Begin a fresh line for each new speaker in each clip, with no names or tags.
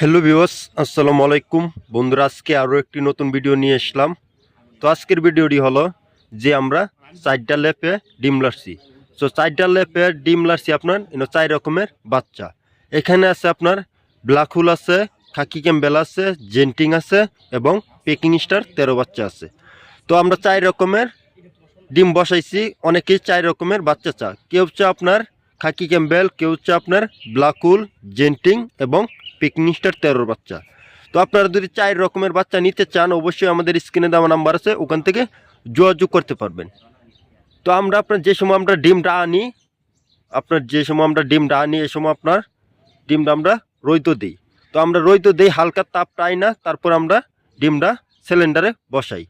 Hello viewers, আসসালামু আলাইকুম বন্ধুরা। আজকে আরও একটি নতুন ভিডিও নিয়ে আসলাম। তো আজকের ভিডিওটি হলো যে আমরা 4টা লেপে ডিম লার্সি। সো 4টা লেপে ডিম লার্সি আপনার 4 রকমের বাচ্চা এখানে আছে। আপনার ব্ল্যাক হুল আছে, খাকি ক্যাম্বেল আছে, জেন্টিং আছে এবং পেকিং স্টার 13 বাচ্চা আছে। তো আমরা 4 রকমের ডিম বসাইছি। অনেকেই 4 রকমের বাচ্চা চা, কেউ চা আপনার খাকি ক্যাম্বেল, কেউ চা আপনার ব্ল্যাক হুল, জেন্টিং এবং পেকিং স্টার 13 বাচ্চা। তো আপনারা যদি 4 রকমের বাচ্চা নিতে চান অবশ্যই আমাদের স্ক্রিনে দেওয়া নাম্বার আছে, ওখান থেকে যোগাযোগ করতে পারবেন। তো আমরা আপনার যে সময় আমরা ডিমটা আনি, এই সময় আপনার ডিমটা আমরা রৈদ দিই। তো আমরা রৈদ দিই, হালকা তাপ টাই না, তারপর আমরা ডিমটা সিলিন্ডারে বসাই।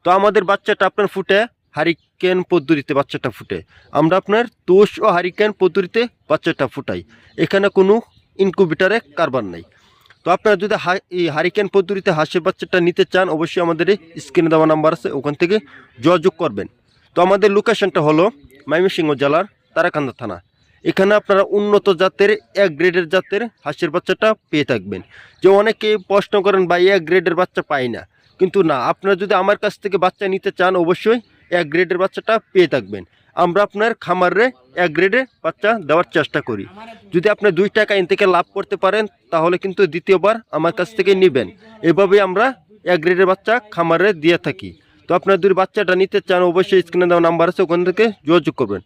তো আমাদের বাচ্চাটা আপনার ফুটে হারিকেন পদ্ধতিতে বাচ্চাটা ফুটে। আমরা আপনার তোষ ও হারিকেন পদ্ধতিতে বাচ্চাটা ফুটাই, এখানে কোনো ইনকিউবেটরে কারবার নাই। তো আপনারা যদি এই হারিকেন পদ্ধতিতে হাঁসের বাচ্চাটা নিতে চান অবশ্যই আমাদের স্ক্রিনে দেওয়া নাম্বার আছে, ওখান থেকে যোগাযোগ করবেন। তো আমাদের লোকেশনটা হলো ময়মনসিংহ জেলার তারাকান্দা থানা। এখানে আপনারা উন্নত জাতের এক গ্রেডের জাতের হাঁসের বাচ্চাটা পেয়ে থাকবেন। যে অনেকে প্রশ্ন করেন বা এক গ্রেডের বাচ্চা পাই না, কিন্তু না, আপনারা যদি আমার কাছ থেকে বাচ্চা নিতে চান অবশ্যই এক গ্রেডের বাচ্চাটা পেয়ে থাকবেন। আমরা আপনার খামারে এক গ্রেডের বাচ্চা দেওয়ার চেষ্টা করি। যদি আপনি 2 টাকা এন থেকে লাভ করতে পারেন তাহলে কিন্তু দ্বিতীয়বার আমার কাছ থেকে নেবেন। এভাবেই আমরা এক গ্রেডের বাচ্চা খামারে দিয়ে থাকি। তো আপনার যদি বাচ্চাটা নিতে চান অবশ্যই স্ক্রিনে দেওয়া নাম্বার আছে, ওখান থেকে যোগাযোগ করবেন।